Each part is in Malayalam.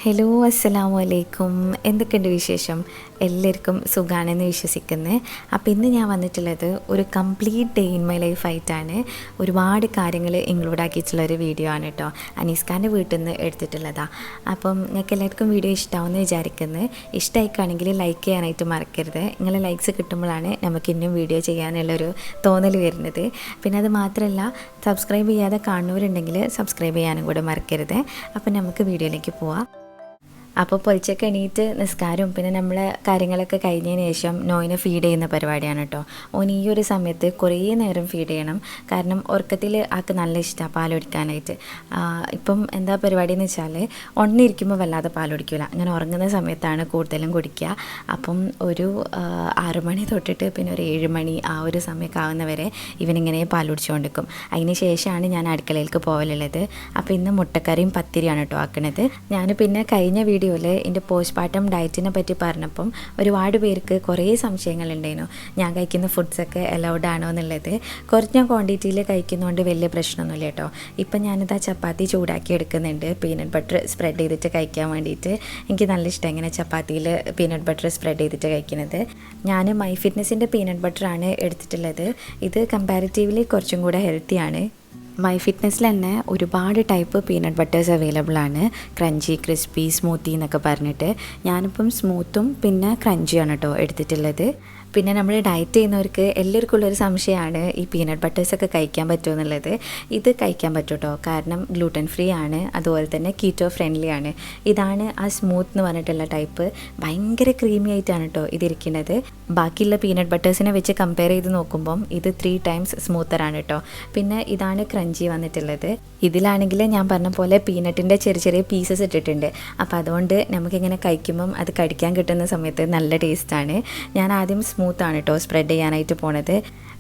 ഹലോ അസ്സലാമു അലൈക്കും. എന്തൊക്കെയുണ്ട് വിശേഷം? എല്ലാവർക്കും സുഖാണെന്ന് വിശ്വസിക്കുന്നത്. അപ്പോൾ ഇന്ന് ഞാൻ വന്നിട്ടുള്ളത് ഒരു complete day in my life ആയിട്ടാണ്. ഒരുപാട് കാര്യങ്ങൾ ഇൻക്ലൂഡ് ആക്കിയിട്ടുള്ളൊരു വീഡിയോ ആണ് കേട്ടോ. അനീസ്ഖാൻ്റെ വീട്ടിൽ നിന്ന് എടുത്തിട്ടുള്ളതാണ്. അപ്പം നിങ്ങൾക്ക് എല്ലാവർക്കും വീഡിയോ ഇഷ്ടമാവുമെന്ന് വിചാരിക്കുന്നത്. ഇഷ്ടമായിക്കാണെങ്കിൽ ലൈക്ക് ചെയ്യാനായിട്ട് മറക്കരുത്. നിങ്ങളെ ലൈക്സ് കിട്ടുമ്പോഴാണ് നമുക്ക് ഇന്നും വീഡിയോ ചെയ്യാനുള്ളൊരു തോന്നൽ വരുന്നത്. പിന്നെ അത് മാത്രമല്ല, സബ്സ്ക്രൈബ് ചെയ്യാതെ കാണുന്നവരുണ്ടെങ്കിൽ സബ്സ്ക്രൈബ് ചെയ്യാനും കൂടെ മറക്കരുത്. അപ്പം നമുക്ക് വീഡിയോയിലേക്ക് പോവാം. അപ്പോൾ പൊളിച്ചൊക്കെ എണീറ്റ് നിസ്കാരവും പിന്നെ നമ്മളെ കാര്യങ്ങളൊക്കെ കഴിഞ്ഞതിന് ശേഷം നോയിനെ ഫീഡ് ചെയ്യുന്ന പരിപാടിയാണ് കേട്ടോ. ഓൻ ഈ ഒരു സമയത്ത് കുറേ നേരം ഫീഡ് ചെയ്യണം. കാരണം ഉറക്കത്തിൽ ആൾക്ക് നല്ല ഇഷ്ടമാണ് പാലൊടിക്കാനായിട്ട്. ഇപ്പം എന്താ പരിപാടി എന്ന് വെച്ചാൽ, ഉണർന്നിരിക്കുമ്പോൾ വല്ലാതെ പാലൊടിക്കില്ല. അങ്ങനെ ഉറങ്ങുന്ന സമയത്താണ് കൂടുതലും കുടിക്കുക. അപ്പം ഒരു 6 മണി തൊട്ടിട്ട് പിന്നെ ഒരു 7 മണി ആ ഒരു സമയമൊക്കെ ആവുന്നവരെ ഇവനിങ്ങനെ പാലുടിച്ചുകൊണ്ടിരിക്കും. അതിന് ശേഷമാണ് ഞാൻ അടുക്കളയിലേക്ക് പോകലുള്ളത്. അപ്പോൾ ഇന്ന് മുട്ടക്കറിയും പത്തിരിയാണ് കേട്ടോ ആക്കണത്. ഞാൻ പിന്നെ കഴിഞ്ഞ വീഡിയോയിൽ എൻ്റെ പോസ്റ്റ്മോർട്ടം ഡയറ്റിനെ പറ്റി പറഞ്ഞപ്പം ഒരുപാട് പേർക്ക് കുറേ സംശയങ്ങളുണ്ടായിരുന്നു. ഞാൻ കഴിക്കുന്ന ഫുഡ്സൊക്കെ അലൗഡ് ആണോ എന്നുള്ളത്. കുറഞ്ഞ ക്വാണ്ടിറ്റിയിൽ കഴിക്കുന്നതുകൊണ്ട് വലിയ പ്രശ്നമൊന്നുമില്ല കേട്ടോ. ഇപ്പം ഞാനിതാ ചപ്പാത്തി ചൂടാക്കി എടുക്കുന്നുണ്ട്, പീനട്ട് ബട്ടർ സ്പ്രെഡ് ചെയ്തിട്ട് കഴിക്കാൻ വേണ്ടിയിട്ട്. എനിക്ക് നല്ല ഇഷ്ടം ഇങ്ങനെ ചപ്പാത്തിയിൽ പീനട്ട് ബട്ടർ സ്പ്രെഡ് ചെയ്തിട്ട് കഴിക്കുന്നത്. ഞാൻ MyFitnessൻ്റെ പീനട്ട് ബട്ടറാണ് എടുത്തിട്ടുള്ളത്. ഇത് കമ്പാരിറ്റീവ്ലി കുറച്ചും കൂടെ ഹെൽത്തിയാണ്. MyFitnessൽ തന്നെ ഒരുപാട് ടൈപ്പ് പീനട്ട് ബട്ടേഴ്സ് അവൈലബിൾ ആണ്. ക്രഞ്ചി, ക്രിസ്പി, സ്മൂത്തി എന്നൊക്കെ പറഞ്ഞിട്ട്. ഞാനിപ്പം സ്മൂത്തും പിന്നെ ക്രഞ്ചിയാണ് കേട്ടോ എടുത്തിട്ടുള്ളത്. പിന്നെ നമ്മൾ ഡയറ്റ് ചെയ്യുന്നവർക്ക് എല്ലാവർക്കും ഉള്ളൊരു സംശയമാണ് ഈ പീനട്ട് ബട്ടേഴ്സൊക്കെ കഴിക്കാൻ പറ്റുമോ എന്നുള്ളത്. ഇത് കഴിക്കാൻ പറ്റും കേട്ടോ. കാരണം ഗ്ലൂട്ടൻ ഫ്രീ ആണ്, അതുപോലെ തന്നെ കീറ്റോ ഫ്രണ്ട്ലി ആണ്. ഇതാണ് ആ സ്മൂത്ത് എന്ന് പറഞ്ഞിട്ടുള്ള ടൈപ്പ്. ഭയങ്കര ക്രീമി ആയിട്ടാണ് കേട്ടോ ഇതിരിക്കുന്നത്. ബാക്കിയുള്ള പീനട്ട് ബട്ടേഴ്സിനെ വെച്ച് കമ്പയർ ചെയ്ത് നോക്കുമ്പം ഇത് 3 ടൈംസ് സ്മൂത്തറാണ് കേട്ടോ. പിന്നെ ഇതാണ് ക്രഞ്ചി വന്നിട്ടുള്ളത്. ഇതിലാണെങ്കിൽ ഞാൻ പറഞ്ഞ പോലെ പീനട്ടിൻ്റെ ചെറിയ ചെറിയ പീസസ് ഇട്ടിട്ടുണ്ട്. അപ്പോൾ അതുകൊണ്ട് നമുക്കിങ്ങനെ കഴിക്കുമ്പം അത് കടിക്കാൻ കിട്ടുന്ന സമയത്ത് നല്ല ടേസ്റ്റാണ്. ഞാൻ ആദ്യം സ്മൂത്താണ് കേട്ടോ സ്പ്രെഡ് ചെയ്യാനായിട്ട് പോണത്.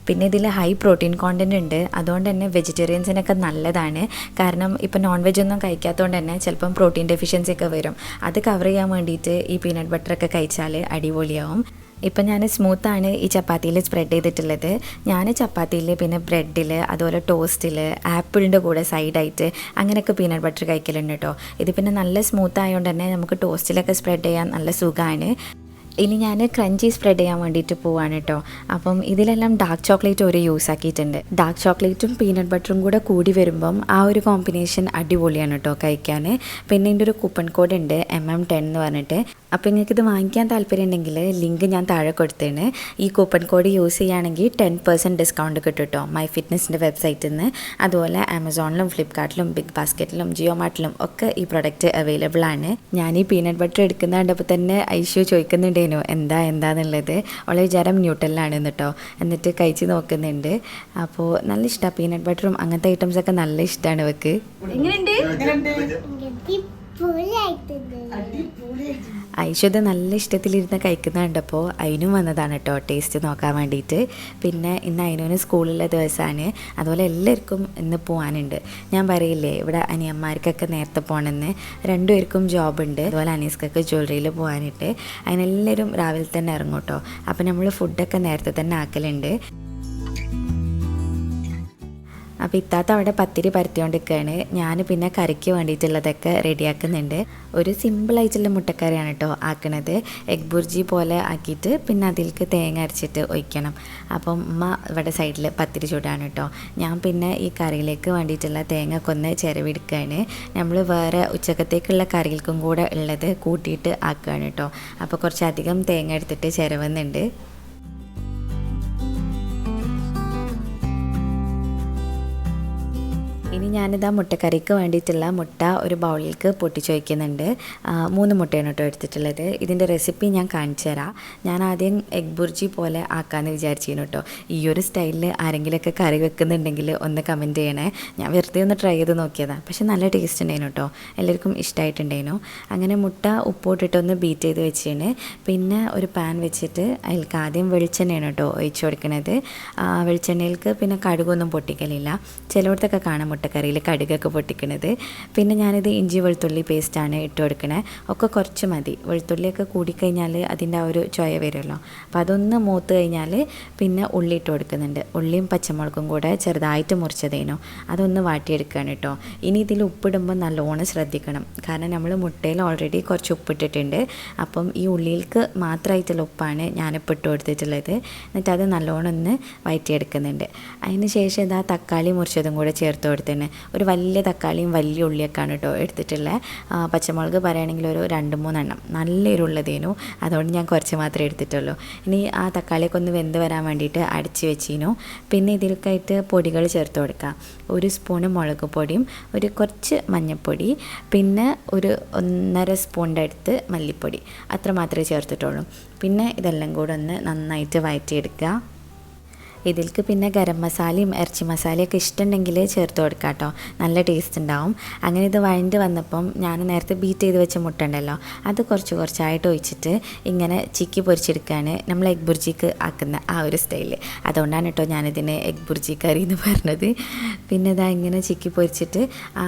പിന്നെ ഇതിൽ ഹൈ പ്രോട്ടീൻ കോണ്ടൻറ്റ് ഉണ്ട്. അതുകൊണ്ട് തന്നെ വെജിറ്റേറിയൻസിനൊക്കെ നല്ലതാണ്. കാരണം ഇപ്പോൾ നോൺ വെജ് ഒന്നും കഴിക്കാത്തതുകൊണ്ട് തന്നെ ചിലപ്പം പ്രോട്ടീൻ ഡെഫിഷ്യൻസി ഒക്കെ വരും. അത് കവർ ചെയ്യാൻ വേണ്ടിയിട്ട് ഈ പീനട്ട് ബട്ടറൊക്കെ കഴിച്ചാൽ അടിപൊളിയാവും. ഇപ്പം ഞാൻ സ്മൂത്താണ് ഈ ചപ്പാത്തിയിൽ സ്പ്രെഡ് ചെയ്തിട്ടുള്ളത്. ഞാൻ ചപ്പാത്തിയിൽ പിന്നെ ബ്രെഡിൽ അതുപോലെ ടോസ്റ്റിൽ ആപ്പിളിൻ്റെ കൂടെ സൈഡായിട്ട് അങ്ങനെയൊക്കെ പീനട്ട് ബട്ടർ കഴിക്കലുണ്ട് കേട്ടോ. ഇത് പിന്നെ നല്ല സ്മൂത്ത് ആയതുകൊണ്ട് തന്നെ നമുക്ക് ടോസ്റ്റിലൊക്കെ സ്പ്രെഡ് ചെയ്യാൻ നല്ല സുഖമാണ്. ഇനി ഞാൻ ക്രഞ്ചി സ്പ്രെഡ് ചെയ്യാൻ വേണ്ടിയിട്ട് പോവാണ് കേട്ടോ. അപ്പം ഇതിലെല്ലാം ഡാർക്ക് ചോക്ലേറ്റ് ഒരു യൂസ് ആക്കിയിട്ടുണ്ട്. ഡാർക്ക് ചോക്ലേറ്റും പീനട്ട് ബട്ടറും കൂടെ കൂടി വരുമ്പം ആ ഒരു കോമ്പിനേഷൻ അടിപൊളിയാണ് കേട്ടോ കഴിക്കാൻ. പിന്നെ ഇതിൻ്റെ ഒരു കൂപ്പൺ കോഡ് ഉണ്ട് MM10 എന്ന് പറഞ്ഞിട്ട്. അപ്പോൾ നിങ്ങൾക്കിത് വാങ്ങിക്കാൻ താല്പര്യം ഉണ്ടെങ്കിൽ ലിങ്ക് ഞാൻ താഴെ കൊടുത്തേണ്. ഈ കൂപ്പൺ കോഡ് യൂസ് ചെയ്യുകയാണെങ്കിൽ 10% ഡിസ്കൗണ്ട് കിട്ടും കേട്ടോ MyFitnessൻ്റെ വെബ്സൈറ്റിൽ നിന്ന്. അതുപോലെ ആമസോണിലും ഫ്ലിപ്കാർട്ടിലും ബിഗ് ബാസ്ക്കറ്റിലും ജിയോ മാർട്ടിലും ഒക്കെ ഈ പ്രൊഡക്റ്റ് അവൈലബിൾ ആണ്. ഞാൻ ഈ പീനട്ട് ബട്ടർ എടുക്കുന്ന കണ്ടപ്പോൾ തന്നെ ഐഷു ചോദിക്കുന്നുണ്ട് എന്താന്നുള്ളത്. അവളെ വിചാരം ന്യൂട്ടലിലാണെന്ന് കേട്ടോ. എന്നിട്ട് കഴിച്ച് നോക്കുന്നുണ്ട്. അപ്പോൾ നല്ല ഇഷ്ടമാണ് പീനട്ട് ബട്ടറും അങ്ങനത്തെ ഐറ്റംസൊക്കെ നല്ല ഇഷ്ടമാണ് അവൾക്ക്. ഐശ്വര്യ നല്ല ഇഷ്ടത്തിലിരുന്ന് കഴിക്കുന്ന കണ്ടപ്പോൾ അതിനും വന്നതാണ് കേട്ടോ ടേസ്റ്റ് നോക്കാൻ വേണ്ടിയിട്ട്. പിന്നെ ഇന്ന് അതിനു സ്കൂളിലുള്ള ദിവസമാണ്. അതുപോലെ എല്ലാവർക്കും ഇന്ന് പോകാനുണ്ട്. ഞാൻ പറയില്ലേ ഇവിടെ അനിയന്മാർക്കൊക്കെ നേരത്തെ പോകണമെന്ന്. 2 പേർക്കും ജോബുണ്ട്. അതുപോലെ അനീസ്ക്കൊക്കെ ജ്വല്ലറിയിൽ പോകാനിട്ട്. അതിനെല്ലാവരും രാവിലെ തന്നെ ഇറങ്ങും കേട്ടോ. അപ്പോൾ നമ്മൾ ഫുഡൊക്കെ നേരത്തെ തന്നെ ആക്കലുണ്ട്. അപ്പോൾ ഇത്താത്ത അവിടെ പത്തിരി പരത്തിക്കൊണ്ടിരിക്കുകയാണ്. ഞാൻ പിന്നെ കറിക്ക് വേണ്ടിയിട്ടുള്ളതൊക്കെ റെഡിയാക്കുന്നുണ്ട്. ഒരു സിമ്പിളായിട്ടുള്ള മുട്ടക്കറിയാണ് കേട്ടോ ആക്കണത്. എഗ് ബുർജി പോലെ ആക്കിയിട്ട് പിന്നെ അതിലേക്ക് തേങ്ങ അരച്ചിട്ട് ഒഴിക്കണം. അപ്പം ഉമ്മ ഇവിടെ സൈഡിൽ പത്തിരി ചൂടാണ് കേട്ടോ. ഞാൻ പിന്നെ ഈ കറിയിലേക്ക് വേണ്ടിയിട്ടുള്ള തേങ്ങ കൊന്ന് ചിരവിടുക്കുകയാണ്. നമ്മൾ വേറെ ഉച്ചക്കത്തേക്കുള്ള കറികൾക്കും കൂടെ ഉള്ളത് കൂട്ടിയിട്ട് ആക്കുകയാണ് കേട്ടോ. അപ്പോൾ കുറച്ചധികം തേങ്ങ എടുത്തിട്ട് ചിരവുന്നുണ്ട്. ഇനി ഞാനിതാ മുട്ടക്കറിക്ക് വേണ്ടിയിട്ടുള്ള മുട്ട ഒരു ബൗളിലേക്ക് പൊട്ടിച്ച് വയ്ക്കുന്നുണ്ട്. 3 മുട്ടയാണ് കേട്ടോ എടുത്തിട്ടുള്ളത്. ഇതിൻ്റെ റെസിപ്പി ഞാൻ കാണിച്ചു തരാം. ഞാൻ ആദ്യം എഗ് ബുർജി പോലെ ആക്കാമെന്ന് വിചാരിച്ചിരുന്നു കേട്ടോ. ഈ ഒരു സ്റ്റൈലിൽ ആരെങ്കിലുമൊക്കെ കറി വെക്കുന്നുണ്ടെങ്കിൽ ഒന്ന് കമൻറ്റ് ചെയ്യണേ. ഞാൻ വെറുതെ ഒന്ന് ട്രൈ ചെയ്ത് നോക്കിയതാണ്. പക്ഷെ നല്ല ടേസ്റ്റ് ഉണ്ടായിരുന്നു കേട്ടോ. എല്ലാവർക്കും ഇഷ്ടമായിട്ടുണ്ടായിരുന്നു. അങ്ങനെ മുട്ട ഉപ്പോട്ടിട്ടൊന്ന് ബീറ്റ് ചെയ്ത് വെച്ചിട്ട് പിന്നെ ഒരു പാൻ വെച്ചിട്ട് അതിലേക്ക് ആദ്യം വെളിച്ചെണ്ണയാണ് കേട്ടോ ഒഴിച്ചു കൊടുക്കുന്നത്. വെളിച്ചെണ്ണയിലേക്ക് പിന്നെ കടുകൊന്നും പൊട്ടിക്കലില്ല. ചിലയിടത്തൊക്കെ കാണാൻ മുട്ട മുട്ടക്കറിയിൽ കടുകൊക്കെ പൊട്ടിക്കണത്. പിന്നെ ഞാനിത് ഇഞ്ചി വെളുത്തുള്ളി പേസ്റ്റാണ് ഇട്ട് കൊടുക്കണേ. ഒക്കെ കുറച്ച് മതി. വെളുത്തുള്ളിയൊക്കെ കൂടിക്കഴിഞ്ഞാൽ അതിൻ്റെ ആ ഒരു ചൊയ വരുമല്ലോ. അപ്പോൾ അതൊന്ന് മൂത്ത് കഴിഞ്ഞാൽ പിന്നെ ഉള്ളി ഇട്ട് കൊടുക്കുന്നുണ്ട്. ഉള്ളിയും പച്ചമുളകും കൂടെ ചെറുതായിട്ട് മുറിച്ചതേനു അതൊന്ന് വാട്ടിയെടുക്കുകയാണ് കേട്ടോ. ഇനി ഇതിൽ ഉപ്പിടുമ്പോൾ നല്ലോണം ശ്രദ്ധിക്കണം. കാരണം നമ്മൾ മുട്ടയിൽ ഓൾറെഡി കുറച്ച് ഉപ്പിട്ടിട്ടുണ്ട്. അപ്പം ഈ ഉള്ളിയിലേക്ക് മാത്രമായിട്ടുള്ള ഉപ്പാണ് ഞാനിപ്പോൾ ഇട്ട് കൊടുത്തിട്ടുള്ളത്. എന്നിട്ട് അത് നല്ലോണം ഒന്ന് വഴറ്റിയെടുക്കുന്നുണ്ട്. അതിന് ശേഷം ഇതാ തക്കാളി മുറിച്ചതും കൂടെ ചേർത്ത് കൊടുത്തിന്. ഒരു വലിയ തക്കാളിയും വലിയ ഉള്ളിയൊക്കെയാണ് കേട്ടോ എടുത്തിട്ടുള്ളത്. പച്ചമുളക് പറയുകയാണെങ്കിൽ ഒരു 2-3 എണ്ണം നല്ല എരിവുള്ളതേനു. അതുകൊണ്ട് ഞാൻ കുറച്ച് മാത്രമേ എടുത്തിട്ടുള്ളൂ. ഇനി ആ തക്കാളിയൊക്കെ ഒന്ന് വെന്ത് വരാൻ വേണ്ടിയിട്ട് അടച്ച് വെച്ചിരുന്നു. പിന്നെ ഇതിലേക്കായിട്ട് പൊടികൾ ചേർത്ത് കൊടുക്കാം. 1 സ്പൂണ് മുളക് പൊടിയും കുറച്ച് മഞ്ഞൾപ്പൊടി, പിന്നെ 1.5 സ്പൂണിൻ്റെ അടുത്ത് മല്ലിപ്പൊടി, അത്ര മാത്രമേ ചേർത്തിട്ടുള്ളൂ. പിന്നെ ഇതെല്ലാം കൂടെ ഒന്ന് നന്നായിട്ട് വഴറ്റിയെടുക്കുക. ഇതിലേക്ക് പിന്നെ ഗരം മസാലയും ഇറച്ചി മസാലയൊക്കെ ഇഷ്ടമുണ്ടെങ്കിൽ ചേർത്ത് കൊടുക്കാം കേട്ടോ. നല്ല ടേസ്റ്റ് ഉണ്ടാവും. അങ്ങനെ ഇത് വഴണ്ട് വന്നപ്പം ഞാൻ നേരത്തെ ബീറ്റ് ചെയ്ത് വെച്ച മുട്ട ഉണ്ടല്ലോ, അത് കുറച്ചായിട്ട് ഒഴിച്ചിട്ട് ഇങ്ങനെ ചിക്കി പൊരിച്ചെടുക്കുകയാണ്. നമ്മൾ എഗ് ബുർജിക്ക് ആക്കുന്ന ആ ഒരു സ്റ്റൈല്. അതുകൊണ്ടാണ് കേട്ടോ ഞാനിതിന് എഗ് ബുർജി കറി എന്ന് പറഞ്ഞത്. പിന്നെ ഇതാ ഇങ്ങനെ ചിക്കി പൊരിച്ചിട്ട് ആ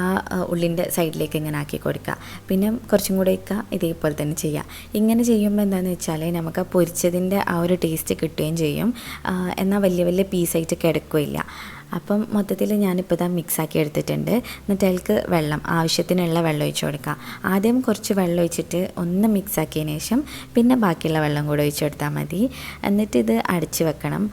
ഉള്ളിൻ്റെ സൈഡിലേക്ക് ഇങ്ങനെ ആക്കി കൊടുക്കുക. പിന്നെ കുറച്ചും കൂടെ ഇതേപോലെ തന്നെ ചെയ്യുക. ഇങ്ങനെ ചെയ്യുമ്പോൾ എന്താണെന്ന് വെച്ചാൽ നമുക്ക് ആ പൊരിച്ചതിൻ്റെ ആ ഒരു ടേസ്റ്റ് കിട്ടുകയും ചെയ്യും. എന്നാൽ വലിയ പീസായിട്ട് കിടക്കുകയില്ല. അപ്പം മൊത്തത്തിൽ ഞാനിപ്പോൾ ഇതാ മിക്സാക്കി എടുത്തിട്ടുണ്ട്. എന്നിട്ട് അതിലേക്ക് ആവശ്യത്തിനുള്ള വെള്ളം ഒഴിച്ച് കൊടുക്കുക. ആദ്യം കുറച്ച് വെള്ളം ഒഴിച്ചിട്ട് ഒന്ന് മിക്സാക്കിയതിന് ശേഷം പിന്നെ ബാക്കിയുള്ള വെള്ളം കൂടെ ഒഴിച്ച് കൊടുത്താൽ മതി. എന്നിട്ട് ഇത് അടച്ച് വെക്കണം.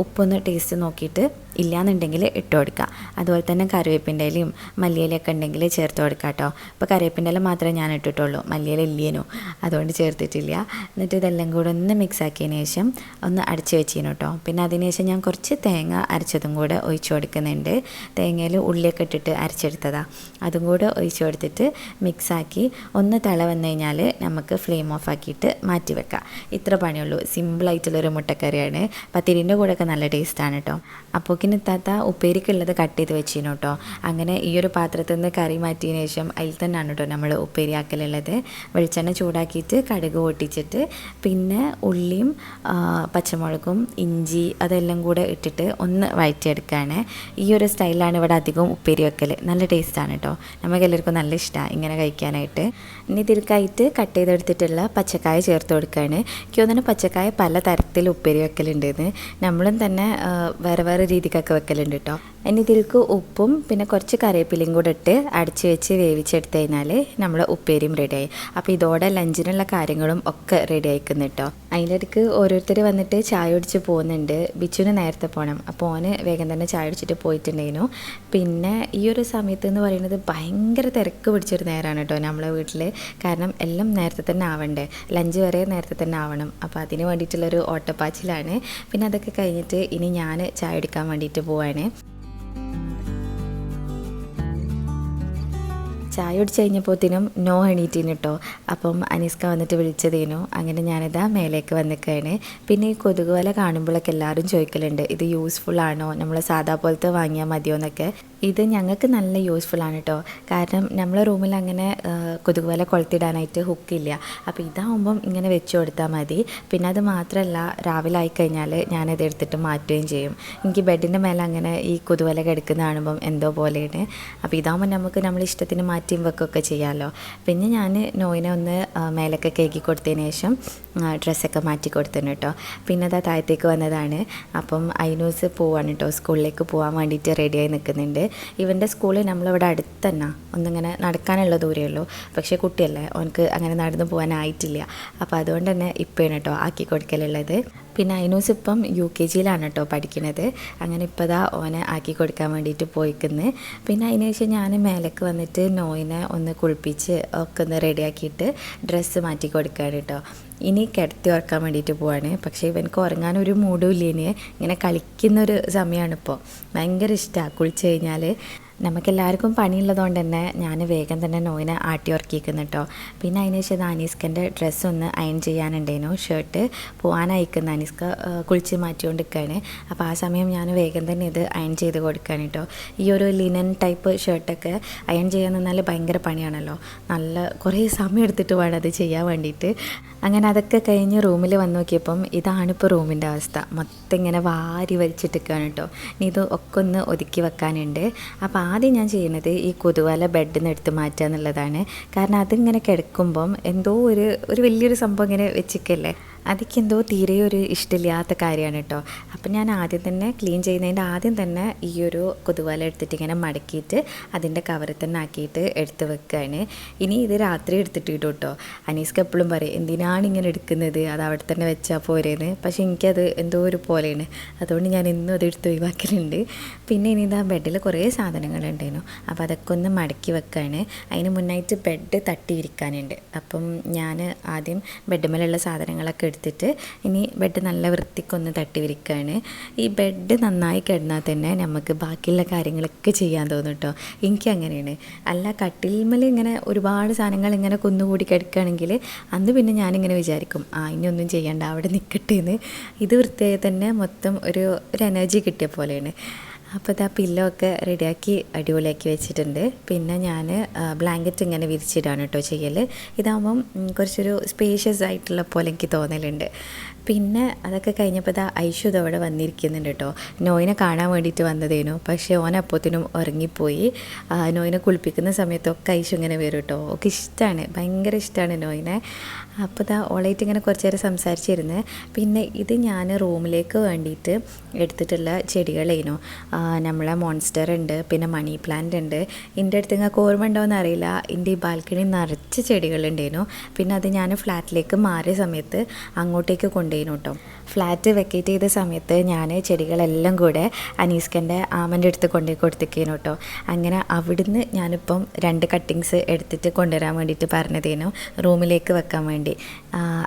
ഉപ്പൊന്ന് ടേസ്റ്റ് നോക്കിയിട്ട് ഇല്ലയെന്നുണ്ടെങ്കിൽ ഇട്ട് കൊടുക്കുക. അതുപോലെ തന്നെ കറിവേപ്പിൻ്റെ ഇലയും മല്ലിയിലയൊക്കെ ഉണ്ടെങ്കിൽ ചേർത്ത് കൊടുക്കുക കേട്ടോ. ഇപ്പോൾ കറിവേപ്പിൻ്റെ ഇല മാത്രമേ ഞാൻ ഇട്ടിട്ടുള്ളൂ, മല്ലിയില ഇല്ലേനോ, അതുകൊണ്ട് ചേർത്തിട്ടില്ല. എന്നിട്ട് ഇതെല്ലാം കൂടെ ഒന്ന് മിക്സാക്കിയതിന് ശേഷം ഒന്ന് അടച്ച് വെച്ചിരുന്നു കേട്ടോ. പിന്നെ അതിന് ശേഷം ഞാൻ കുറച്ച് തേങ്ങ അരച്ചതും കൂടെ ഒഴിച്ച് കൊടുക്കുന്നുണ്ട്. തേങ്ങയിൽ ഉള്ളിയൊക്കെ ഇട്ടിട്ട് അരച്ചെടുത്തതാണ്. അതും കൂടെ ഒഴിച്ച് കൊടുത്തിട്ട് മിക്സാക്കി ഒന്ന് തിള വന്നു കഴിഞ്ഞാൽ നമുക്ക് ഫ്ലെയിം ഓഫ് ആക്കിയിട്ട് മാറ്റി വെക്കാം. ഇത്ര പണിയുള്ളൂ. സിമ്പിളായിട്ടുള്ളൊരു മുട്ടക്കറിയാണ്. പത്തിരിൻ്റെ കൂടെയൊക്കെ നല്ല ടേസ്റ്റാണ് കേട്ടോ. അപ്പോൾ ഇത്താത്ത ഉപ്പേരിക്കുള്ളത് കട്ട് ചെയ്ത് വെച്ചിരുന്നു കേട്ടോ. അങ്ങനെ ഈ ഒരു പാത്രത്തിൽ നിന്ന് കറി മാറ്റിയതിന് ശേഷം അതിൽ തന്നെയാണ് കേട്ടോ നമ്മൾ ഉപ്പേരി ആക്കലുള്ളത്. വെളിച്ചെണ്ണ ചൂടാക്കിയിട്ട് കടുക് പൊട്ടിച്ചിട്ട് പിന്നെ ഉള്ളിയും പച്ചമുളകും ഇഞ്ചി അതെല്ലാം കൂടെ ഇട്ടിട്ട് ഒന്ന് വഴറ്റിയെടുക്കുകയാണ്. ഈ ഒരു സ്റ്റൈലാണ് ഇവിടെ അധികവും ഉപ്പേരി വെക്കൽ. നല്ല ടേസ്റ്റാണ് കേട്ടോ. നമുക്ക് എല്ലാവർക്കും നല്ല ഇഷ്ടമാണ് ഇങ്ങനെ കഴിക്കാനായിട്ട്. ഇനി ഇതിൽക്കായിട്ട് കട്ട് ചെയ്തെടുത്തിട്ടുള്ള പച്ചക്കായ ചേർത്ത് കൊടുക്കുകയാണ്. എനിക്ക് തോന്നുന്നു പച്ചക്കായ പല തരത്തിൽ ഉപ്പേരി വെക്കലുണ്ടെന്ന്. നമ്മളും തന്നെ വേറെ രീതിക്കൊക്കെ വെക്കലുണ്ട് കേട്ടോ. ഇനി ഇതിലേക്ക് ഉപ്പും പിന്നെ കുറച്ച് കറിവേപ്പിലയും കൂടെ ഇട്ട് അടച്ച് വെച്ച് വേവിച്ചെടുത്ത് കഴിഞ്ഞാൽ നമ്മൾ ഉപ്പേരിയും റെഡിയായി. അപ്പോൾ ഇതോടെ ലഞ്ചിനുള്ള കാര്യങ്ങളും ഒക്കെ റെഡി ആയിക്കുന്നു കേട്ടോ. അതിനിടയ്ക്ക് ഓരോരുത്തർ വന്നിട്ട് ചായ കുടിച്ച് പോകുന്നുണ്ട്. ബിച്ചുവിന് നേരത്തെ പോകണം. അപ്പോൾ ഓന് വേഗം തന്നെ ചായ കുടിച്ചിട്ട് പോയിട്ടുണ്ടായിരുന്നു. പിന്നെ ഈ ഒരു സമയത്ത് എന്ന് പറയുന്നത് ഭയങ്കര തിരക്ക് പിടിച്ചൊരു നേരമാണ് കേട്ടോ നമ്മളെ വീട്ടിൽ. കാരണം എല്ലാം നേരത്തെ തന്നെ ആവണ്ടേ, ലഞ്ച് വരെ നേരത്തെ തന്നെ ആവണം. അപ്പോൾ അതിന് വേണ്ടിയിട്ടുള്ളൊരു ഓട്ടപ്പാച്ചിലാണ്. പിന്നെ അതൊക്കെ കഴിഞ്ഞിട്ട് ഇനി ഞാൻ ചായ കുടിക്കാൻ വേണ്ടിയിട്ട് പോവാണ്. ചായ കുടിച്ച് കഴിഞ്ഞപ്പോഴത്തേനും നോ എണീറ്റിന് കേട്ടോ. അപ്പം അനീസ്ക വന്നിട്ട് വിളിച്ചതേനു. അങ്ങനെ ഞാനിതാ മേലേക്ക് വന്നിക്കുകയാണ്. പിന്നെ ഈ കൊതുക് വല കാണുമ്പോഴൊക്കെ എല്ലാവരും ചോദിക്കലുണ്ട്, ഇത് യൂസ്ഫുൾ ആണോ, നമ്മൾ സാധാ പോലത്തെ വാങ്ങിയാൽ മതിയോ എന്നൊക്കെ. ഇത് ഞങ്ങൾക്ക് നല്ല യൂസ്ഫുള്ളാണ് കേട്ടോ. കാരണം നമ്മളെ റൂമിൽ അങ്ങനെ കൊതുക് വല കൊളുത്തിടാനായിട്ട് ഹുക്കില്ല. അപ്പോൾ ഇതാവുമ്പം ഇങ്ങനെ വെച്ച് കൊടുത്താൽ മതി. പിന്നെ അത് മാത്രമല്ല, രാവിലെ ആയിക്കഴിഞ്ഞാൽ ഞാനത് എടുത്തിട്ട് മാറ്റുകയും ചെയ്യും. എനിക്ക് ബെഡിൻ്റെ മേലെ അങ്ങനെ ഈ കൊതുക് വല കിടക്കുന്ന കാണുമ്പം എന്തോ പോലെയാണ്. അപ്പോൾ ഇതാകുമ്പോൾ നമുക്ക് നമ്മൾ ഇഷ്ടത്തിന് മാറ്റിയും വെക്കുകയൊക്കെ ചെയ്യാമല്ലോ. പിന്നെ ഞാൻ നോയിനെ ഒന്ന് മേലൊക്കെ കേക്കി കൊടുത്തതിന് ശേഷം ഡ്രസ്സൊക്കെ മാറ്റി കൊടുത്തിന് കേട്ടോ. പിന്നെ അതാ താഴത്തേക്ക് വന്നതാണ്. അപ്പം ഐനൂസ് പോവാണ് കേട്ടോ. സ്കൂളിലേക്ക് പോകാൻ വേണ്ടിയിട്ട് റെഡിയായി നിൽക്കുന്നുണ്ട്. ഇവൻ്റെ സ്കൂൾ നമ്മളിവിടെ അടുത്ത് തന്നെ, ഒന്നിങ്ങനെ നടക്കാനുള്ള ദൂരമേ ഉള്ളൂ. പക്ഷേ കുട്ടിയല്ലേ, അവനക്ക് അങ്ങനെ നടന്നു പോകാനായിട്ടില്ല. അപ്പോൾ അതുകൊണ്ട് തന്നെ ഇപ്പോഴാണ് കേട്ടോ ആക്കി കൊടുക്കലുള്ളത്. പിന്നെ ഐനൂസ് ഇപ്പം UKG കേട്ടോ പഠിക്കുന്നത്. അങ്ങനെ ഇപ്പോൾ ഇതാ ഓനെ ആക്കി കൊടുക്കാൻ വേണ്ടിയിട്ട് പോയിക്കുന്നത്. പിന്നെ അതിന് ശേഷം ഞാൻ മേലേക്ക് വന്നിട്ട് നോയിനെ ഒന്ന് കുളിപ്പിച്ച് ഒക്കെ ഒന്ന് റെഡിയാക്കിയിട്ട് ഡ്രസ്സ് മാറ്റി കൊടുക്കുകയാണ് കേട്ടോ. ഇനി കിടത്തി ഉറക്കാൻ വേണ്ടിയിട്ട് പോവാണ്. പക്ഷേ ഇവനക്ക് ഉറങ്ങാനൊരു മൂഡും ഇല്ലേന്. ഇങ്ങനെ കളിക്കുന്നൊരു സമയമാണിപ്പോൾ. ഭയങ്കര ഇഷ്ടമാണ് കുളിച്ച് കഴിഞ്ഞാൽ. നമുക്കെല്ലാവർക്കും പണിയുള്ളതുകൊണ്ട് തന്നെ ഞാൻ വേഗം തന്നെ നോയിനെ ആട്ടി ഉറക്കിക്കുന്നു കേട്ടോ. പിന്നെ അതിന് ശേഷം അനീസ്കൻ്റെ ഡ്രസ്സ് ഒന്ന് അയൺ ചെയ്യാനുണ്ടായിരുന്നു. ഷർട്ട് പോകാനയക്കുന്ന അനീസ്ക കുളിച്ച് മാറ്റിക്കൊണ്ടിരിക്കുകയാണ്. അപ്പോൾ ആ സമയം ഞാൻ വേഗം തന്നെ ഇത് അയൺ ചെയ്ത് കൊടുക്കുകയാണ് കേട്ടോ. ഈ ഒരു ലിനൻ ടൈപ്പ് ഷർട്ടൊക്കെ അയൺ ചെയ്യാൻ നിന്നാൽ ഭയങ്കര പണിയാണല്ലോ. നല്ല കുറേ സമയം എടുത്തിട്ട് വേണം അത് ചെയ്യാൻ വേണ്ടിയിട്ട്. അങ്ങനെ അതൊക്കെ കഴിഞ്ഞ് റൂമിൽ വന്ന് നോക്കിയപ്പം ഇതാണിപ്പോൾ റൂമിൻ്റെ അവസ്ഥ. മൊത്തം ഇങ്ങനെ വാരി വലിച്ചിട്ടിരിക്കുകയാണ് കേട്ടോ. ഇനി ഇത് ഒക്കെ ഒന്ന് ഒതുക്കി വെക്കാനുണ്ട്. അപ്പോൾ ആ ആദ്യം ഞാൻ ചെയ്യുന്നത് ഈ കൊതുവല ബെഡിൽ നിന്ന് എടുത്ത് മാറ്റുക എന്നുള്ളതാണ്. കാരണം അതിങ്ങനെ കിടക്കുമ്പം എന്തോ ഒരു വലിയൊരു സംഭവം ഇങ്ങനെ വെച്ചിക്കല്ലേ, അതൊക്കെന്തോ തീരെ ഒരു ഇഷ്ടമില്ലാത്ത കാര്യമാണ് കേട്ടോ. അപ്പം ഞാൻ ആദ്യം തന്നെ ക്ലീൻ ചെയ്യുന്നതിൻ്റെ ആദ്യം തന്നെ ഈ ഒരു കൊതുവല എടുത്തിട്ട് ഇങ്ങനെ മടക്കിയിട്ട് അതിൻ്റെ കവറിൽ തന്നെ ആക്കിയിട്ട് എടുത്ത് വെക്കുകയാണ്. ഇനി ഇത് രാത്രി എടുത്തിട്ട് ഇടും കേട്ടോ. അനീസ്ക്ക് എപ്പോഴും പറയും എന്തിനാണ് ഇങ്ങനെ എടുക്കുന്നത്, അത് അവിടെ തന്നെ വെച്ചാൽ പോരേന്ന്. പക്ഷേ എനിക്കത് എന്തോ ഒരു പോലെയാണ്, അതുകൊണ്ട് ഞാൻ എന്നും അത് എടുത്ത് ഒഴിവാക്കലുണ്ട്. പിന്നെ ഇനി ഇതാ ബെഡിൽ കുറേ സാധനങ്ങളുണ്ടായിരുന്നു, അപ്പോൾ അതൊക്കെ ഒന്ന് മടക്കി വെക്കുകയാണ്. അതിന് മുന്നായിട്ട് ബെഡ് തട്ടി ഇരിക്കാനുണ്ട്. അപ്പം ഞാൻ ആദ്യം ബെഡ്മേലുള്ള സാധനങ്ങളൊക്കെ എടുത്തിട്ട് ഇനി ബെഡ് നല്ല വൃത്തിക്കൊന്ന് തട്ടി വിരിക്കുകയാണ്. ഈ ബെഡ് നന്നായി കിടന്നാൽ തന്നെ നമുക്ക് ബാക്കിയുള്ള കാര്യങ്ങളൊക്കെ ചെയ്യാൻ തോന്നും കേട്ടോ. എനിക്കങ്ങനെയാണ്. അല്ല കട്ടിൽമേൽ ഇങ്ങനെ ഒരുപാട് സാധനങ്ങൾ ഇങ്ങനെ കുന്നുകൂടി കിടക്കുകയാണെങ്കിൽ അന്ന് പിന്നെ ഞാനിങ്ങനെ വിചാരിക്കും ഇനിയൊന്നും ചെയ്യണ്ട, അവിടെ നിൽക്കട്ടെ എന്ന്. ഇത് വൃത്തിയായി തന്നെ മൊത്തം ഒരു എനർജി കിട്ടിയ പോലെയാണ്. അപ്പോൾ ഇതാ പില്ലോ ഒക്കെ റെഡിയാക്കി അടിപൊളിയാക്കി വെച്ചിട്ടുണ്ട്. പിന്നെ ഞാൻ ബ്ലാങ്കറ്റ് ഇങ്ങനെ വിരിച്ചിടാണ് കേട്ടോ ചെയ്യൽ. ഇതാകുമ്പം കുറച്ചൊരു സ്പേഷ്യസ് ആയിട്ടുള്ള പോലെ എനിക്ക് തോന്നലുണ്ട്. പിന്നെ അതൊക്കെ കഴിഞ്ഞപ്പോൾ ഇതാ ഐഷു ഇതവിടെ വന്നിരിക്കുന്നുണ്ട് കേട്ടോ. നോയിനെ കാണാൻ വേണ്ടിയിട്ട് വന്നതേനു, പക്ഷേ ഓൻ അപ്പോഴത്തേനും ഉറങ്ങിപ്പോയി. നോയിനെ കുളിപ്പിക്കുന്ന സമയത്തൊക്കെ ഐഷു ഇങ്ങനെ വരും കേട്ടോ. ഒക്കെ ഇഷ്ടമാണ്, ഭയങ്കര ഇഷ്ടമാണ് നോയിനെ. അപ്പോൾ ഇതാ ഓളായിട്ട് ഇങ്ങനെ കുറച്ച് നേരം സംസാരിച്ചിരുന്ന്. പിന്നെ ഇത് ഞാൻ റൂമിലേക്ക് വേണ്ടിയിട്ട് എടുത്തിട്ടുള്ള ചെടികളേനു. നമ്മളെ മോൺസ്റ്റർ ഉണ്ട്, പിന്നെ മണി പ്ലാന്റ് ഉണ്ട്. എൻ്റെ അടുത്ത് നിങ്ങൾക്ക് ഓർമ്മ ഉണ്ടോയെന്ന് അറിയില്ല, എൻ്റെ ഈ ബാൽക്കണി നിറച്ച് ചെടികളുണ്ടേനു. പിന്നെ അത് ഞാൻ ഫ്ലാറ്റിലേക്ക് മാറിയ സമയത്ത് അങ്ങോട്ടേക്ക് കൊണ്ടുപോയിനു കേട്ടോ. ഫ്ലാറ്റ് വെക്കേറ്റ് ചെയ്ത സമയത്ത് ഞാൻ ചെടികളെല്ലാം കൂടെ അനീസ്കൻ്റെ ആമൻ്റെ അടുത്ത് കൊണ്ടുപോയി കൊടുത്തേക്കേനു കേട്ടോ. അങ്ങനെ അവിടുന്ന് ഞാനിപ്പം 2 കട്ടിങ്സ് എടുത്തിട്ട് കൊണ്ടുവരാൻ വേണ്ടിയിട്ട് പറഞ്ഞതേനു റൂമിലേക്ക് വെക്കാൻ വേണ്ടി.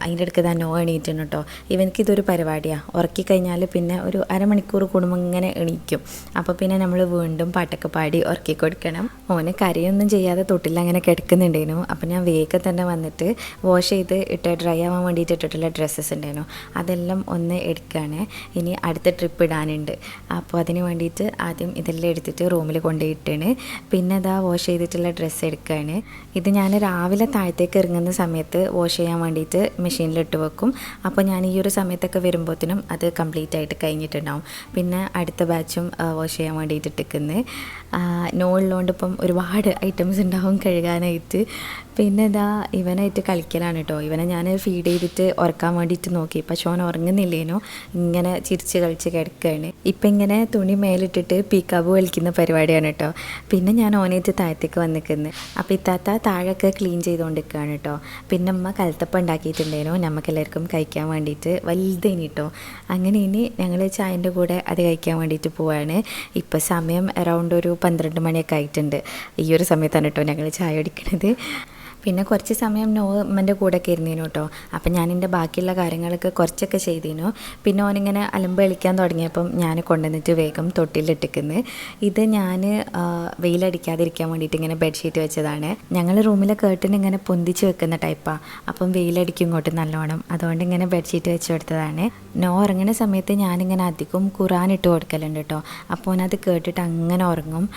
അതിൻ്റെ അടുക്ക് തന്നെ നോ എണീറ്റുന്നു കേട്ടോ. ഇവനക്കിതൊരു പരിപാടിയാണ്, ഉറക്കിക്കഴിഞ്ഞാൽ പിന്നെ ഒരു അരമണിക്കൂർ കൂടുമ്പോൾ ഇങ്ങനെ എണീക്കും. അപ്പോൾ പിന്നെ നമ്മൾ വീണ്ടും പാട്ടൊക്കെ പാടി ഉറക്കി കൊടുക്കണം. ഓന് കരയൊന്നും ചെയ്യാതെ തൊട്ടിൽ അങ്ങനെ കിടക്കുന്നുണ്ടേനു. അപ്പോൾ ഞാൻ വേഗം തന്നെ വന്നിട്ട് വാഷ് ചെയ്ത് ഡ്രൈ ആവാൻ വേണ്ടിയിട്ട് ഇട്ടിട്ടുള്ള ഡ്രസ്സസ് ഉണ്ടായിരുന്നു, അതെല്ലാം ഒന്ന് എടുക്കുകയാണ്. ഇനി അടുത്ത ട്രിപ്പ് ഇടാനുണ്ട്. അപ്പോൾ അതിന് വേണ്ടിയിട്ട് ആദ്യം ഇതെല്ലാം എടുത്തിട്ട് റൂമിൽ കൊണ്ടുപോയിട്ടാണ്. പിന്നെ ഇതാ വാഷ് ചെയ്തിട്ടുള്ള ഡ്രസ്സ് എടുക്കുകയാണ്. ഇത് ഞാൻ രാവിലെ താഴത്തേക്ക് ഇറങ്ങുന്ന സമയത്ത് വാഷ് ചെയ്യാൻ വേണ്ടിയിട്ട് മെഷീനിലിട്ട് വെക്കും. അപ്പോൾ ഞാൻ ഈ ഒരു സമയത്തൊക്കെ വരുമ്പോഴത്തേനും അത് കംപ്ലീറ്റ് ആയിട്ട് കഴിഞ്ഞിട്ടുണ്ടാവും. പിന്നെ അടുത്ത ബാച്ചും വാഷ് ചെയ്യാൻ വേണ്ടിയിട്ട് ഇട്ടിക്കുന്നത്. നോളിലോണ്ട് ഇപ്പം ഒരുപാട് ഐറ്റംസ് ഉണ്ടാവും കഴുകാനായിട്ട്. പിന്നെ ഇതാ ഇവനായിട്ട് കളിക്കലാണ് കേട്ടോ. ഇവനെ ഞാൻ ഫീഡ് ചെയ്തിട്ട് ഉറക്കാൻ വേണ്ടിയിട്ട് നോക്കി, പക്ഷെ ഓൻ ഉറങ്ങുന്നില്ലേനോ, ഇങ്ങനെ ചിരിച്ച് കളിച്ച് കിടക്കുകയാണ്. ഇപ്പം ഇങ്ങനെ തുണി മേലിട്ടിട്ട് പീക്കാബു കളിക്കുന്ന പരിപാടിയാണ് കേട്ടോ. പിന്നെ ഞാൻ ഓനായിട്ട് താഴത്തേക്ക് വന്നിരിക്കുന്നത്. അപ്പോൾ ഇത്താത്ത താഴൊക്കെ ക്ലീൻ ചെയ്തുകൊണ്ടിരിക്കുകയാണ് കേട്ടോ. പിന്നെ അമ്മ കലത്തപ്പം ഉണ്ടാക്കിയിട്ടുണ്ടായിരുന്നു നമുക്കെല്ലാവർക്കും കഴിക്കാൻ വേണ്ടിയിട്ട്, വലുതേനി കേട്ടോ. അങ്ങനെ ഇനി ഞങ്ങൾ ചായൻ്റെ കൂടെ അത് കഴിക്കാൻ വേണ്ടിയിട്ട് പോവാണ്. ഇപ്പോൾ സമയം അറൗണ്ട് ഒരു 12 മണിയൊക്കെ ആയിട്ടുണ്ട്. ഈ ഒരു സമയത്താണ് കേട്ടോ ഞങ്ങൾ ചായ കുടിക്കുന്നത്. പിന്നെ കുറച്ച് സമയം നോമ്മൻ്റെ കൂടെയൊക്കെ ഇരുന്നേനു കേട്ടോ. അപ്പം ഞാനെൻ്റെ ബാക്കിയുള്ള കാര്യങ്ങളൊക്കെ കുറച്ചൊക്കെ ചെയ്തേനു. പിന്നെ ഓനിങ്ങനെ അലമ്പ് കളിക്കാൻ തുടങ്ങിയപ്പം ഞാൻ കൊണ്ടുവന്നിട്ട് വേഗം തൊട്ടിലിട്ടിക്കുന്നത്. ഇത് ഞാൻ വെയിലടിക്കാതിരിക്കാൻ വേണ്ടിയിട്ട് ഇങ്ങനെ ബെഡ്ഷീറ്റ് വെച്ചതാണ്. ഞങ്ങൾ റൂമിലെ കേർട്ടൻ ഇങ്ങനെ പൊന്തിച്ച് വെക്കുന്ന ടൈപ്പാണ്. അപ്പം വെയിലടിക്കും ഇങ്ങോട്ട് നല്ലോണം, അതുകൊണ്ട് ഇങ്ങനെ ബെഡ്ഷീറ്റ് വെച്ച് കൊടുത്തതാണ്. നോ ഉറങ്ങുന്ന സമയത്ത് ഞാനിങ്ങനെ അധികം ഖുറാൻ ഇട്ട് കൊടുക്കലുണ്ട് കേട്ടോ. അപ്പോൾ ഓനത് കേട്ടിട്ട് അങ്ങനെ ഉറങ്ങും.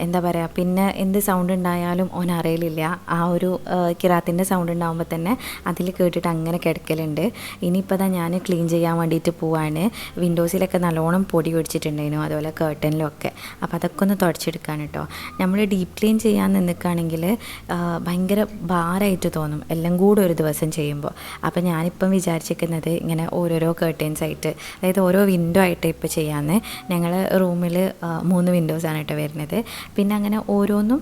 എന്താ പറയുക, പിന്നെ എന്ത് സൗണ്ട് ഉണ്ടായാലും ഓൻ അറിയലില്ല. ആ ഒരു കിറാത്തിൻ്റെ സൗണ്ട് ഉണ്ടാകുമ്പോൾ തന്നെ അതിൽ കേട്ടിട്ട് അങ്ങനെ കിടക്കലുണ്ട്. ഇനിയിപ്പോൾ അതാ ഞാൻ ക്ലീൻ ചെയ്യാൻ വേണ്ടിയിട്ട് പോവാണ്. വിൻഡോസിലൊക്കെ നല്ലോണം പൊടി ഒടിച്ചിട്ടുണ്ടായിരുന്നു, അതുപോലെ കേർട്ടനിലൊക്കെ. അപ്പോൾ അതൊക്കെ ഒന്ന് തുടച്ചെടുക്കാൻ കേട്ടോ. നമ്മൾ ഡീപ്പ് ക്ലീൻ ചെയ്യാൻ നിൽക്കുകയാണെങ്കിൽ ഭയങ്കര ഭാരമായിട്ട് തോന്നും എല്ലാം കൂടെ ഒരു ദിവസം ചെയ്യുമ്പോൾ. അപ്പോൾ ഞാനിപ്പം വിചാരിച്ചിരിക്കുന്നത് ഇങ്ങനെ ഓരോരോ കേർട്ടൻസ് ആയിട്ട്, അതായത് ഓരോ വിൻഡോ ആയിട്ട് ഇപ്പോൾ ചെയ്യാമെന്ന്. ഞങ്ങൾ റൂമിൽ 3 വിൻഡോസാണ് കേട്ടോ വരുന്നത്. പിന്നെ അങ്ങനെ ഓരോന്നും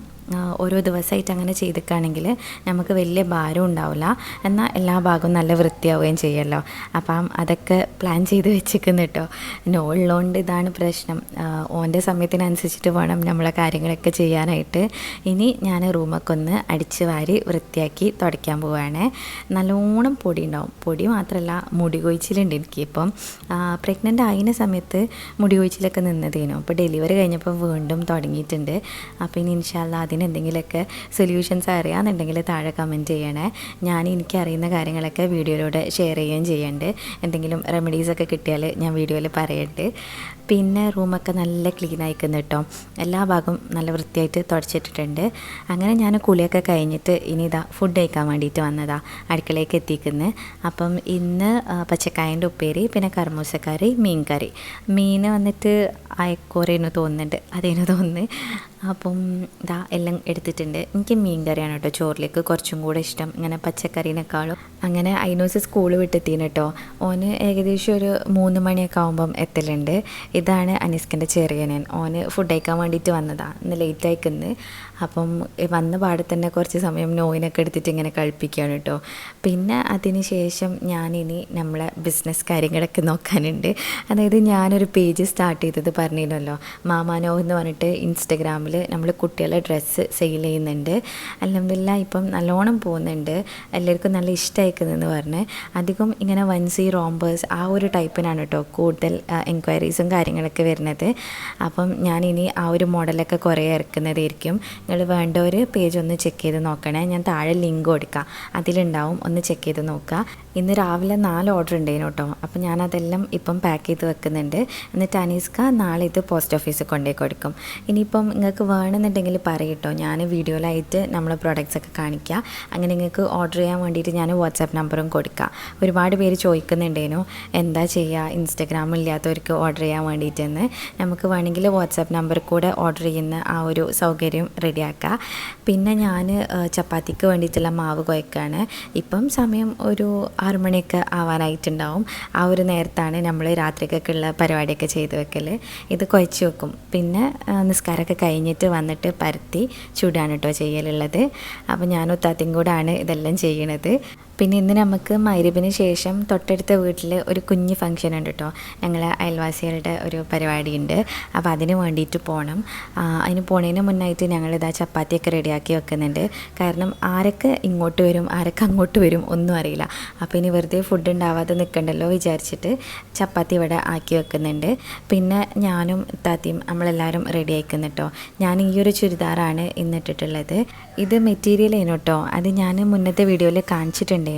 ഓരോ ദിവസമായിട്ട് അങ്ങനെ ചെയ്തിക്കുകയാണെങ്കിൽ നമുക്ക് വലിയ ഭാരം ഉണ്ടാവില്ല, എന്നാൽ എല്ലാ ഭാഗവും നല്ല വൃത്തിയാവുകയും ചെയ്യുമല്ലോ. അപ്പം അതൊക്കെ പ്ലാൻ ചെയ്ത് വെച്ചിരിക്കുന്നു കേട്ടോ. നോളിലോണ്ട് ഇതാണ് പ്രശ്നം, ഓൻ്റെ സമയത്തിനനുസരിച്ചിട്ട് വേണം നമ്മളെ കാര്യങ്ങളൊക്കെ ചെയ്യാനായിട്ട്. ഇനി ഞാൻ റൂമൊക്കെ ഒന്ന് അടിച്ച് വാരി വൃത്തിയാക്കി തുടയ്ക്കാൻ പോവുകയാണ്. നല്ലോണം പൊടി ഉണ്ടാവും. പൊടി മാത്രമല്ല, മുടി കൊഴിച്ചിലുണ്ട് എനിക്ക്. ഇപ്പം പ്രഗ്നൻ്റ് ആയിരുന്ന സമയത്ത് മുടി കൊഴിച്ചിലൊക്കെ നിന്നതേനു. അപ്പോൾ ഡെലിവറി കഴിഞ്ഞപ്പോൾ വീണ്ടും തുടങ്ങിയിട്ടുണ്ട്. അപ്പോൾ ഇനി ഇൻഷാല്ലാ അതിനെന്തെങ്കിലുമൊക്കെ സൊല്യൂഷൻസ് അറിയാമെന്നുണ്ടെങ്കിൽ താഴെ കമൻറ്റ് ചെയ്യണേ. ഞാൻ എനിക്കറിയുന്ന കാര്യങ്ങളൊക്കെ വീഡിയോയിലൂടെ ഷെയർ ചെയ്യുകയും ചെയ്യണ്ട്. എന്തെങ്കിലും റെമഡീസൊക്കെ കിട്ടിയാൽ ഞാൻ വീഡിയോയിൽ പറയട്ടെ. പിന്നെ റൂമൊക്കെ നല്ല ക്ലീൻ ആയിക്കുന്നു കേട്ടോ. എല്ലാ ഭാഗവും നല്ല വൃത്തിയായിട്ട് തുടച്ചിട്ടിട്ടുണ്ട്. അങ്ങനെ ഞാൻ കുളിയൊക്കെ കഴിഞ്ഞിട്ട് ഇനി ഇതാ ഫുഡ് കഴിക്കാൻ വേണ്ടിയിട്ട് വന്നതാ, അടുക്കളയ്ക്ക് എത്തിക്കുന്നത്. അപ്പം ഇന്ന് പച്ചക്കായൻ്റെ ഉപ്പേരി, പിന്നെ കർമൂസക്കറി, മീൻ കറി. മീൻ വന്നിട്ട് അയക്കോരേന്ന് തോന്നുന്നുണ്ട്, അതേന്ന് തോന്നുന്നു. അപ്പം ഇതാ എല്ലാം എടുത്തിട്ടുണ്ട്. എനിക്ക് മീൻ കറിയാണ് കേട്ടോ ചോറിലേക്ക് കുറച്ചും കൂടെ ഇഷ്ടം, ഇങ്ങനെ പച്ചക്കറീനേക്കാളും. അങ്ങനെ ഐനൂസ് സ്കൂൾ വിട്ടെത്തിന് കേട്ടോ. ഓന് ഏകദേശം ഒരു 3 മണിയൊക്കെ ആകുമ്പം എത്തലുണ്ട്. ഇതാണ് അനീസ്കിൻ്റെ ചെറിയനൻ. ഓന് ഫുഡ് കഴിക്കാൻ വേണ്ടിയിട്ട് വന്നതാണ്, ഇന്ന് ലേറ്റ് ആയിക്കുന്നത്. അപ്പം വന്ന പാടെ തന്നെ കുറച്ച് സമയം നോയിനൊക്കെ എടുത്തിട്ട് ഇങ്ങനെ കളിപ്പിക്കുകയാണ് കേട്ടോ. പിന്നെ അതിന് ശേഷം ഞാനിനി നമ്മളെ ബിസിനസ് കാര്യങ്ങളൊക്കെ നോക്കാനുണ്ട്. അതായത് ഞാനൊരു പേജ് സ്റ്റാർട്ട് ചെയ്തത് പറഞ്ഞിരുന്നല്ലോ, മാമാനോ എന്ന് പറഞ്ഞിട്ട് ഇൻസ്റ്റഗ്രാമിൽ നമ്മൾ കുട്ടികളുടെ ഡ്രസ്സ് സെയിൽ ചെയ്യുന്നുണ്ട്. അൽഹംദുലില്ലാഹ് ഇപ്പം നല്ലോണം പോകുന്നുണ്ട്, എല്ലാവർക്കും നല്ല ഇഷ്ടമായിക്കുന്നതെന്ന് പറഞ്ഞ്. അധികം ഇങ്ങനെ വൻസി റോംബേഴ്സ് ആ ഒരു ടൈപ്പിനാണ് കേട്ടോ കൂടുതൽ എൻക്വയറീസും കാര്യങ്ങളൊക്കെ വരുന്നത്. അപ്പം ഞാനിനി ആ ഒരു മോഡലൊക്കെ കുറേ ഇറക്കുന്നതായിരിക്കും. നിങ്ങൾ വേണ്ടവർ പേജ് ഒന്ന് ചെക്ക് ചെയ്ത് നോക്കണേ, ഞാൻ താഴെ ലിങ്ക് കൊടുക്കാം, അതിലുണ്ടാവും, ഒന്ന് ചെക്ക് ചെയ്ത് നോക്കുക. ഇന്ന് രാവിലെ 4 ഓർഡർ ഉണ്ടായിരുന്നു കേട്ടോ. അപ്പോൾ ഞാനതെല്ലാം ഇപ്പം പാക്ക് ചെയ്ത് വെക്കുന്നുണ്ട്. എന്നിട്ട് അനീസ്ക നാളെ ഇത് പോസ്റ്റ് ഓഫീസിൽ കൊണ്ടുപോയി കൊടുക്കും. ഇനിയിപ്പം നിങ്ങൾക്ക് വേണമെന്നുണ്ടെങ്കിൽ പറയട്ടോ, ഞാൻ വീഡിയോയിലായിട്ട് നമ്മളെ പ്രോഡക്റ്റ്സ് ഒക്കെ കാണിക്കുക. അങ്ങനെ നിങ്ങൾക്ക് ഓർഡർ ചെയ്യാൻ വേണ്ടിയിട്ട് ഞാൻ വാട്സാപ്പ് നമ്പറും കൊടുക്കാം. ഒരുപാട് പേര് ചോദിക്കുന്നുണ്ടേനു എന്താ ചെയ്യുക ഇൻസ്റ്റഗ്രാം ഇല്ലാത്തവർക്ക് ഓർഡർ ചെയ്യാൻ വേണ്ടിയിട്ടെന്ന്. നമുക്ക് വേണമെങ്കിൽ വാട്സാപ്പ് നമ്പറിൽ കൂടെ ഓർഡർ ചെയ്യുന്ന ആ ഒരു സൗകര്യം റെഡിയാക്കുക. പിന്നെ ഞാൻ ചപ്പാത്തിക്ക് വേണ്ടിയിട്ടുള്ള മാവ് കുഴക്കുകയാണ്. ഇപ്പം സമയം ഒരു 6 മണിയൊക്കെ ആവാനായിട്ടുണ്ടാവും. ആ ഒരു നേരത്താണ് നമ്മൾ രാത്രിക്കൊക്കെയുള്ള പരിപാടിയൊക്കെ ചെയ്ത് വെക്കൽ. ഇത് കുഴച്ച് വെക്കും. പിന്നെ നിസ്കാരമൊക്കെ കഴിഞ്ഞിട്ട് വന്നിട്ട് പരത്തി ചൂടാണ് കേട്ടോ ചെയ്യലുള്ളത്. അപ്പോൾ ഞാനും താത്തയും കൂടാണ് ഇതെല്ലാം ചെയ്യണത്. പിന്നെ ഇന്ന് നമുക്ക് മഗ്‌രിബിന് ശേഷം തൊട്ടടുത്ത വീട്ടിൽ ഒരു കുഞ്ഞ് ഫംഗ്ഷൻ ഉണ്ട് കേട്ടോ. ഞങ്ങളെ അയൽവാസികളുടെ ഒരു പരിപാടിയുണ്ട്. അപ്പോൾ അതിന് വേണ്ടിയിട്ട് പോകണം. അതിന് പോണതിന് മുന്നായിട്ട് ഞങ്ങളിതാ ചപ്പാത്തിയൊക്കെ റെഡിയാക്കി വെക്കുന്നുണ്ട്. കാരണം ആരൊക്കെ ഇങ്ങോട്ട് വരും ആരൊക്കെ അങ്ങോട്ട് വരും ഒന്നും അറിയില്ല. അപ്പോൾ ഇനി വെറുതെ ഫുഡ് ഉണ്ടാവാതെ നിൽക്കണ്ടല്ലോ വിചാരിച്ചിട്ട് ചപ്പാത്തി ഇവിടെ ആക്കി വെക്കുന്നുണ്ട്. പിന്നെ ഞാനും താത്തിയും നമ്മളെല്ലാവരും റെഡി ആയിക്കുന്നു കേട്ടോ. ഞാൻ ഈ ഒരു ചുരിദാറാണ് ഇന്നിട്ടിട്ടുള്ളത്. ഇത് മെറ്റീരിയൽ ആണ് കേട്ടോ. അത് ഞാൻ മുന്നത്തെ വീഡിയോയിൽ കാണിച്ചിട്ടുണ്ട്.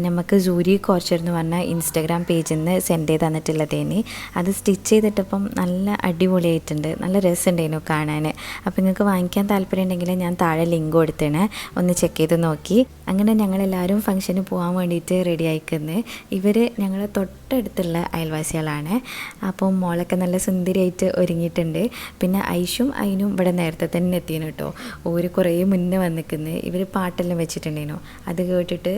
നമുക്ക് സൂരി കോച്ചർ എന്ന് പറഞ്ഞ ഇൻസ്റ്റഗ്രാം പേജിൽ നിന്ന് സെൻഡ് ചെയ്ത് തന്നിട്ടുള്ളതേന്. അത് സ്റ്റിച്ച് ചെയ്തിട്ടപ്പം നല്ല അടിപൊളിയായിട്ടുണ്ട്, നല്ല രസമുണ്ടായിരുന്നു കാണാൻ. അപ്പോൾ നിങ്ങൾക്ക് വാങ്ങിക്കാൻ താല്പര്യം ഉണ്ടെങ്കിൽ ഞാൻ താഴെ ലിങ്ക് കൊടുത്തേണ്, ഒന്ന് ചെക്ക് ചെയ്ത് നോക്കി. അങ്ങനെ ഞങ്ങളെല്ലാവരും ഫംഗ്ഷന് പോകാൻ വേണ്ടിയിട്ട് റെഡി ആയിക്കുന്നത്. ഇവർ ഞങ്ങളെ തൊട്ടടുത്തുള്ള അയൽവാസികളാണ്. അപ്പോൾ മോളൊക്കെ നല്ല സുന്ദരിയായിട്ട് ഒരുങ്ങിയിട്ടുണ്ട്. പിന്നെ ഐഷും അതിനും ഇവിടെ നേരത്തെ തന്നെ എത്തിയിരുന്നു കേട്ടോ. ഒരു കുറേ മുന്നേ വന്നിക്കുന്നത്. ഇവർ പാട്ടെല്ലാം വെച്ചിട്ടുണ്ടായിരുന്നു. അത് കേട്ടിട്ട്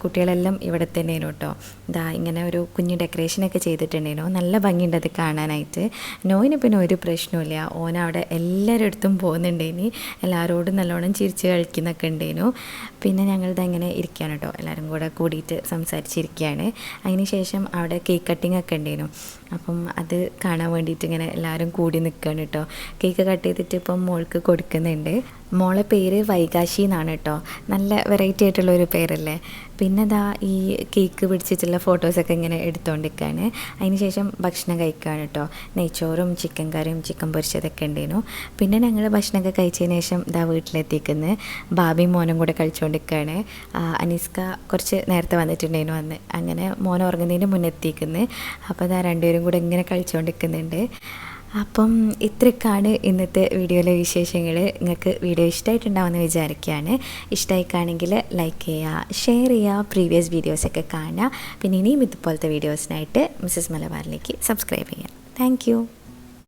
കുട്ടികളെല്ലാം ഇവിടെ തന്നെയാണ് കേട്ടോ. ഇതാ ഇങ്ങനെ ഒരു കുഞ്ഞ് ഡെക്കറേഷനൊക്കെ ചെയ്തിട്ടുണ്ടായിരുന്നു. നല്ല ഭംഗിയുണ്ട് അത് കാണാനായിട്ട്. നോയിന് പിന്നെ ഒരു പ്രശ്നമില്ല, ഓനവിടെ എല്ലാവരുടെ അടുത്തും പോകുന്നുണ്ടേനി, എല്ലാവരോടും നല്ലോണം ചിരിച്ച് കളിക്കുന്നൊക്കെ ഉണ്ടേനു. പിന്നെ ഞങ്ങളിത് അങ്ങനെ ഇരിക്കുകയാണ് കേട്ടോ, എല്ലാവരും കൂടെ കൂടിയിട്ട് സംസാരിച്ചിരിക്കുകയാണ്. അതിന് ശേഷം അവിടെ കേക്ക് കട്ടിങ് ഒക്കെ ഉണ്ടേനു. അപ്പം അത് കാണാൻ വേണ്ടിയിട്ട് ഇങ്ങനെ എല്ലാവരും കൂടി നിൽക്കുകയാണ് കേട്ടോ. കേക്ക് കട്ട് ചെയ്തിട്ട് ഇപ്പം മോൾക്ക് കൊടുക്കുന്നുണ്ട്. മോളെ പേര് വൈകാശി എന്നാണ് കേട്ടോ. നല്ല വെറൈറ്റി ആയിട്ടുള്ളൊരു പേരല്ലേ. പിന്നെ ദാ ഈ കേക്ക് പിടിച്ചിട്ടുള്ള ഫോട്ടോസൊക്കെ ഇങ്ങനെ എടുത്തുകൊണ്ടിരിക്കുകയാണ്. അതിന് ശേഷം ഭക്ഷണം കഴിക്കുകയാണ് കേട്ടോ. നെയ്ച്ചോറും ചിക്കൻ കറിയും ചിക്കൻ പൊരിച്ചതൊക്കെ ഉണ്ടായിരുന്നു. പിന്നെ ഞങ്ങൾ ഭക്ഷണമൊക്കെ കഴിച്ചതിന് ശേഷം ദാ വീട്ടിലെത്തിക്കുന്നത്. ബാബിയും മോനും കൂടെ കഴിച്ചുകൊണ്ടിരിക്കുകയാണ്. അനീസ്ക കുറച്ച് നേരത്തെ വന്നിട്ടുണ്ടായിരുന്നു അന്ന്. അങ്ങനെ മോൻ ഉറങ്ങുന്നതിന് മുന്നേ എത്തിക്കുന്നത്. അപ്പോൾ ദാ രണ്ടുപേരും കൂടെ ഇങ്ങനെ കഴിച്ചുകൊണ്ടിരിക്കുന്നുണ്ട്. അപ്പം ഇത്രയൊക്കെയാണ് ഇന്നത്തെ വീഡിയോയിലെ വിശേഷങ്ങൾ. നിങ്ങൾക്ക് വീഡിയോ ഇഷ്ടമായിട്ടുണ്ടാവുമെന്ന് വിചാരിക്കുകയാണ്. ഇഷ്ടമായിക്കാണെങ്കിൽ ലൈക്ക് ചെയ്യുക, ഷെയർ ചെയ്യുക, പ്രീവിയസ് വീഡിയോസൊക്കെ കാണുക. പിന്നെ ഇനിയും ഇതുപോലത്തെ വീഡിയോസിനായിട്ട് മിസ്സസ് മലബാറിലേക്ക് സബ്സ്ക്രൈബ് ചെയ്യുക. താങ്ക്